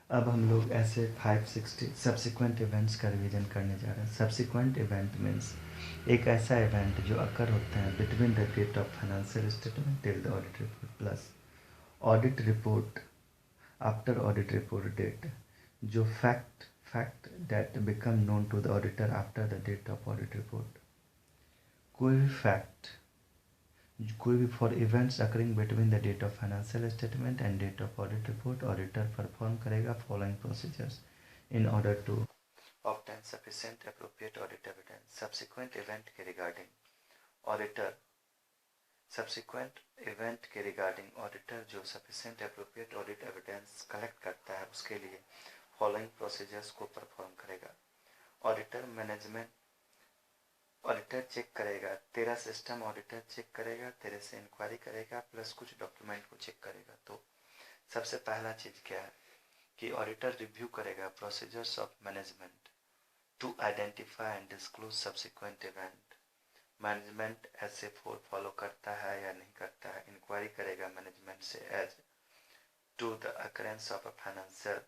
अब हम लोग ऐसे 560 सब्सिक्वेंट इवेंट्स का रिवीजन करने जा रहे हैं। सब्सिक्वेंट इवेंट मीन्स एक ऐसा इवेंट जो अकर होता है between the date of financial statement till the audit report plus audit report after audit report date, जो fact that become known to the auditor after the date of audit report. कोई भी fact, कोई भी for events occurring between the date of financial statement and date of audit report, auditor perform करेगा following procedures in order to obtain sufficient appropriate audit evidence. Subsequent event के regarding auditor जो sufficient appropriate audit evidence collect करता है उसके लिए following procedures को perform करेगा। Auditor check करेगा, तेरा सिस्टम ऑडिटर चेक करेगा, तेरे से इंक्वायरी करेगा प्लस कुछ डॉक्यूमेंट को चेक करेगा। तो सबसे पहला चीज क्या है कि ऑडिटर रिव्यू करेगा procedures of management to identify and disclose subsequent event. Management ऐसे फॉलो करता है या नहीं करता है। इंक्वायरी करेगा मैनेजमेंट से as to the occurrence of a financial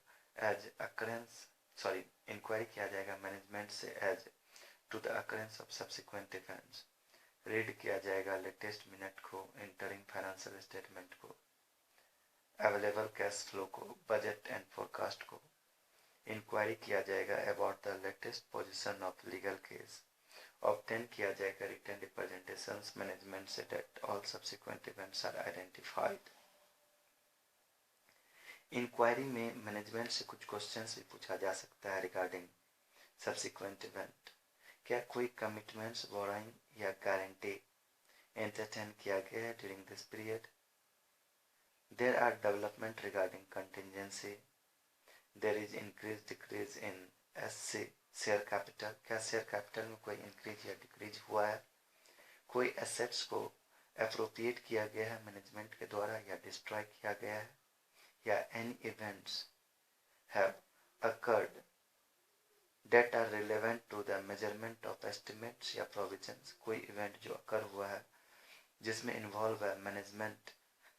inquiry किया जाएगा मैनेजमेंट से as to the occurrence of subsequent events. Read किया जाएगा लेटेस्ट मिनट को, इंटरिंग फाइनेंशियल स्टेटमेंट को, अवेलेबल कैश फ्लो को, बजट एंड फोरकास्ट को। इंक्वायरी किया जाएगा about the latest position of legal case. Obtain किया जाएगा रिटन रिप्रेजेंटेशंस मैनेजमेंट से that all subsequent events are identified. Inquiry में मैनेजमेंट से कुछ क्वेश्चंस भी पूछा जा सकता है रिगार्डिंग सब्सिक्वेंट इवेंट। क्या कोई कमिटमेंट्स, बोरोइंग या गारंटी एंटरटेन किया गया है during this period. There are development regarding contingency. There is increase decrease in SC share capital. क्या शेयर कैपिटल में कोई इंक्रीज या डिक्रीज हुआ है। कोई एसेट्स को अप्रोप्रिएट किया गया है मैनेजमेंट के द्वारा या डिस्ट्रॉय किया गया है, या any events have occurred that are relevant to the measurement of estimates या provisions। कोई इवेंट जो अकर हुआ है जिसमें इन्वॉल्व है मैनेजमेंट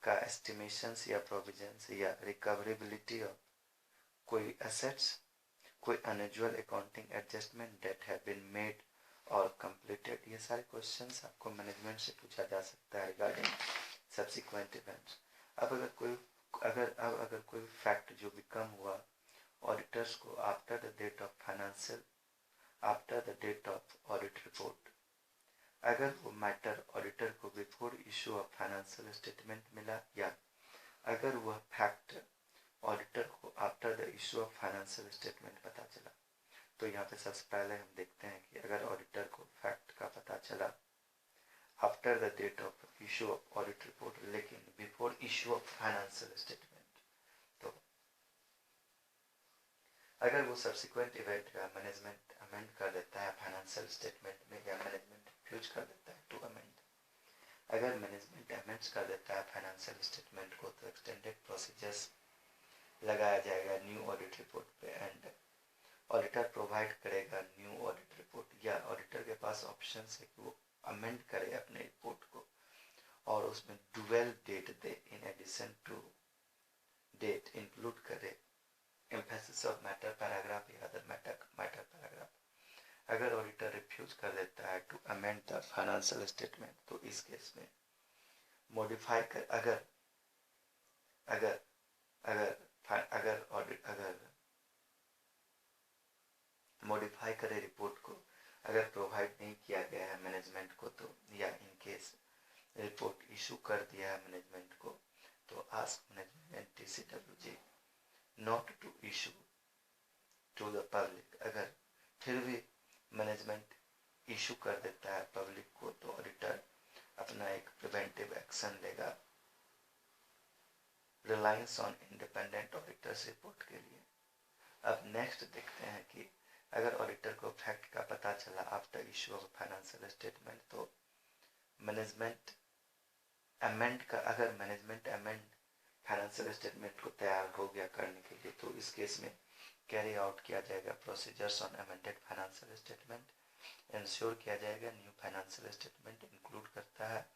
का एस्टिमेशंस या प्रोविजंस या रिकवरेबिलिटी ऑफ कोई एसेट्स, कोई unusual accounting adjustment date have been made और कंप्लीटेड। ये सारे क्वेश्चंस आपको मैनेजमेंट से पूछा जा सकता है रिगार्डिंग सब्सिक्वेंट इवेंट्स। अब अगर कोई फैक्ट जो बिकम हुआ ऑडिटर्स को after the date of audit report, अगर वो मैटर ऑडिटर को before issue of financial statement मिला या अगर वह फैक्ट ऑडिटर को after the issue of financial statement पता चला। तो यहाँ पे सबसे पहले हम देखते हैं कि अगर ऑडिटर को फैक्ट का पता चला after the date of issue of audit report लेकिन before issue of financial statement, तो अगर वो सब्सिक्वेंट इवेंट का मैनेजमेंट अमेंड कर देता है फाइनेंशियल स्टेटमेंट में या मैनेजमेंट रिफ्यूज कर देता है टू अमेंड। अगर मैनेजमेंट अमेंड्स कर देता है फाइनेंशियल स्टेटमेंट को तो एक्सटेंडेड प्रोसीजर्स लगाया जाएगा न्यू ऑडिट रिपोर्ट पे एंड ऑडिटर प्रोवाइड करेगा न्यू ऑडिट रिपोर्ट, या ऑडिटर के पास ऑप्शन है कि वो अमेंड करे अपने रिपोर्ट को और उसमें डुअल डेट दे in addition to date include करे एम्फेसिस ऑफ मैटर पैराग्राफ या अदर मैटर पैराग्राफ। अगर ऑडिटर रिफ्यूज कर देता है to amend the financial statement तो इस केस में मॉडिफाई कर अगर मॉडिफाई करे रिपोर्ट को अगर प्रोवाइड नहीं किया गया है मैनेजमेंट को, तो या इन केस रिपोर्ट इशू कर दिया है मैनेजमेंट को तो ask management TCWG not to issue to the public. अगर फिर भी मैनेजमेंट इशू कर देता है पब्लिक को तो ऑडिटर अपना एक प्रिवेंटिव एक्शन लेगा Reliance on independent auditor's report के लिए। अब नेक्स्ट देखते हैं कि अगर ऑडिटर को फैक्ट का पता चला after issue of financial statement तो मैनेजमेंट अमेंड फाइनेंशियल स्टेटमेंट को तैयार हो गया करने के लिए तो इस केस में कैरी आउट किया जाएगा procedures on amended financial statement. Ensure किया जाएगा न्यू फाइनेंशियल स्टेटमेंट इंक्लूड करता है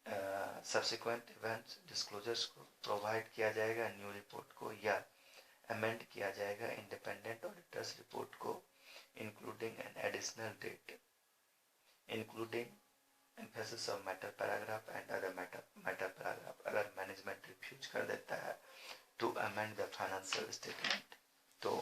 सब्सिक्वेंट इवेंट्स डिस्क्लोजर्स को प्रोवाइड किया जाएगा न्यू रिपोर्ट को, या अमेंड किया जाएगा इंडिपेंडेंट ऑडिटर्स रिपोर्ट को, including an additional date, including emphasis of matter paragraph and other matter paragraph. अगर मैनेजमेंट रिफ्यूज कर देता है to amend the financial statement, तो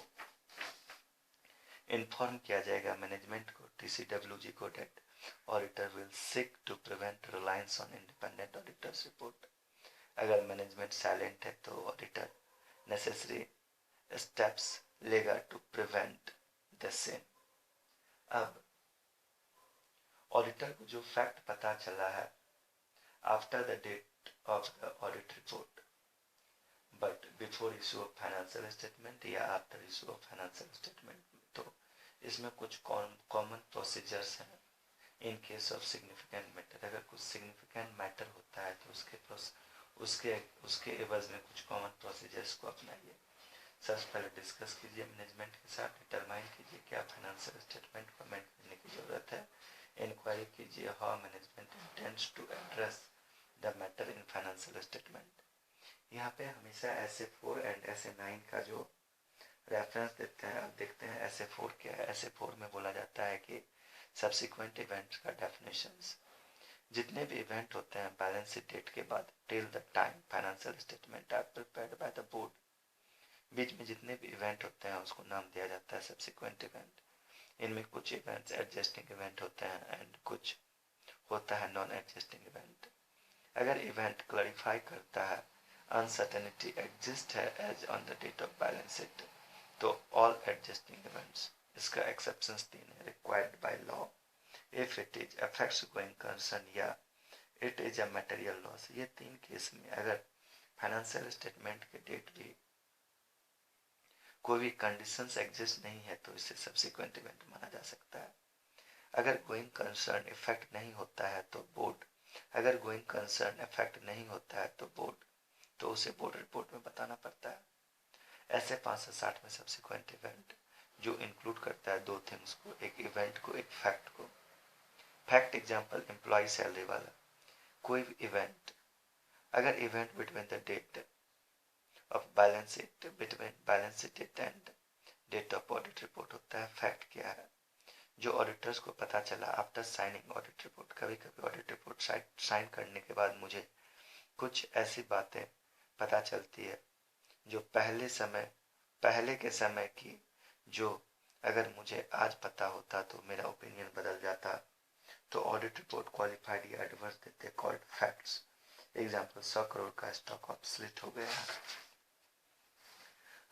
इन्फॉर्म किया जाएगा मैनेजमेंट को, TCWG को, date auditor will seek to prevent reliance on independent auditor's report. अगर मैनेजमेंट साइलेंट है तो ऑडिटर नेसेसरी स्टेप्स लेगा टू प्रिवेंट द सेम। अब ऑडिटर को जो फैक्ट पता चला है after the date of the audit report but before issue of financial statement या after issue of financial statement, तो इसमें कुछ कॉमन प्रोसीजर्स हैं in case of significant matter. अगर कुछ सिग्निफिकेंट मैटर होता है तो उसके एवज में कुछ कॉमन प्रोसीजर्स को अपनाइए। सबसे पहले डिस्कस कीजिए मैनेजमेंट के साथ, डिटरमाइन कीजिए क्या फाइनेंशियल स्टेटमेंट को अमेंड करने की जरूरत है। इंक्वायरी कीजिए how management intends to address the matter in financial statement. यहाँ पे हमेशा SA4 एंड SA9 का जो रेफरेंस देते हैं। अब देखते हैं SA4 क्या है। SA4 में बोला जाता है कि सब्सिक्वेंट इवेंट्स का डेफिनेशंस, जितने भी इवेंट होते हैं बैलेंस शीट डेट के बाद till the time financial statement are prepared by the board, बीच में जितने भी इवेंट होते हैं उसको नाम दिया जाता है सब्सिक्वेंट इवेंट। इनमें कुछ इवेंट्स एडजस्टिंग इवेंट होते हैं एंड कुछ होता है नॉन एडजस्टिंग इवेंट। अगर इवेंट क्लैरिफाई करता है अनसर्टेनिटी एग्जिस्ट है as on the date of balance sheet, तो ऑल एडजस्टिंग इवेंट्स, इसका एक्सेप्शंस 3 है। Required by law, if it is affects going concern, या it is a material loss. ये 3 case में अगर फाइनेंशियल स्टेटमेंट के डेट भी कोई भी कंडीशंस एग्जिस्ट नहीं है तो इसे सब्सिक्वेंट इवेंट माना जा सकता है। अगर गोइंग कंसर्न इफेक्ट नहीं होता है तो बोर्ड, अगर गोइंग कंसर्न इफेक्ट नहीं होता है तो बोर्ड, तो उसे बोर्ड रिपोर्ट में बताना पड़ता है। ऐसे 5 से 60 में सब्सिक्वेंट इवेंट जो इंक्लूड करता है 2 थिंग्स को, एक इवेंट को, एक फैक्ट को। फैक्ट एग्जांपल एम्प्लॉय सैलरी वाला कोई भी इवेंट, अगर event between the date of balance sheet, between balance sheet date and date of audit report होता है। फैक्ट क्या है, जो ऑडिटर्स को पता चला आफ्टर साइनिंग ऑडिट रिपोर्ट। कभी कभी ऑडिट रिपोर्ट साइन करने के बाद मुझे कुछ ऐसी बातें पता चलती है जो पहले के समय की, जो अगर मुझे आज पता होता तो मेरा ओपिनियन बदल जाता, तो ऑडिट रिपोर्ट क्वालिफाइड या एडवर्स देते कॉल्ड फैक्ट्स। एग्जाम्पल 100 करोड़ का स्टॉक ऑब्सोलीट हो गया।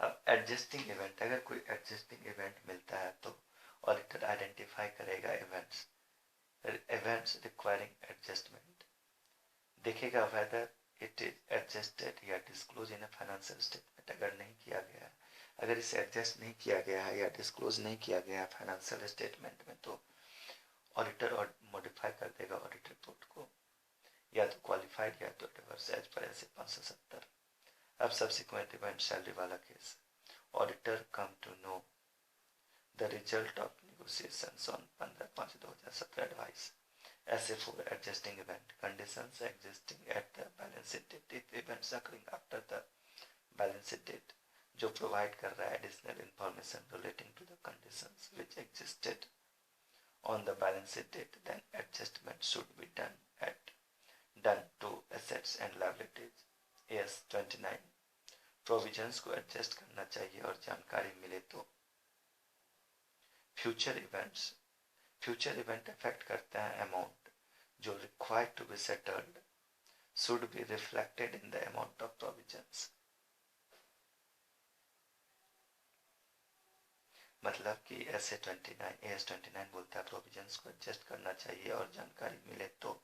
अब एडजस्टिंग इवेंट, अगर कोई एडजस्टिंग इवेंट मिलता है तो ऑडिटर आइडेंटिफाई करेगा इवेंट्स रिक्वायरिंग एडजस्टमेंट, देखेगा वेदर इट इज एडजस्टेड या disclose in a financial statement. अगर नहीं किया गया, अगर इसे एडजस्ट नहीं किया गया है या डिस्क्लोज नहीं किया गया फाइनेंशियल स्टेटमेंट में, तो ऑडिटर और मॉडिफाई कर देगा ऑडिट रिपोर्ट को, या तो क्वालिफाइड या तो एडवर्स एज पर ऐसे 570। अब सब्सिक्वेंट इवेंट सैलरी वाला केस, auditor come to know the result of negotiations on 15/5/2017 advice. SA4 adjusting event, conditions existing at the balance sheet date if events occurring after the balance sheet date, जो provide कर रहा है additional information relating to the conditions which existed on the balance sheet date, then adjustment should be done to assets and liabilities. AS29 provisions को adjust करना चाहिए और जानकारी मिले तो। फ्यूचर इवेंट अफेक्ट करता है अमाउंट जो required to be settled should be reflected in the amount of provisions. मतलब कि AS29 बोलता है प्रोविजंस को एडजस्ट करना चाहिए और जानकारी मिले तो।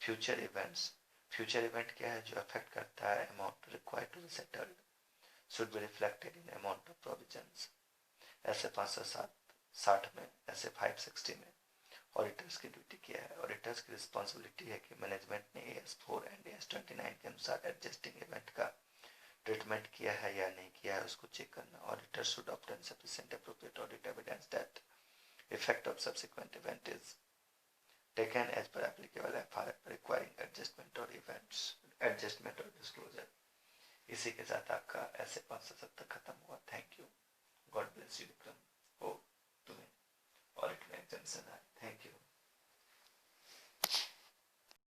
फ्यूचर इवेंट क्या है, जो अफेक्ट करता है amount required to be settled should be reflected in amount of provisions. ऐसे 560 में, ऐसे 560 में ऑडिटर्स की ड्यूटी क्या है। ऑडिटर्स की रिस्पॉन्सिबिलिटी है कि मैनेजमेंट ने AS4 एंड AS29 के अनुसार एडजस्टिंग इवेंट का ट्रीटमेंट किया है या नहीं किया है उसको चेक करना। Auditor should obtain sufficient appropriate audit evidence that effect of subsequent event is taken as per applicable FRF requiring adjustment और डिस्क्लोजर। इसी के साथ आपका ऐसे 570 खत्म हुआ। Thank you, God bless you Vikram. हो तुम्हें और एक नया जंक्शन है।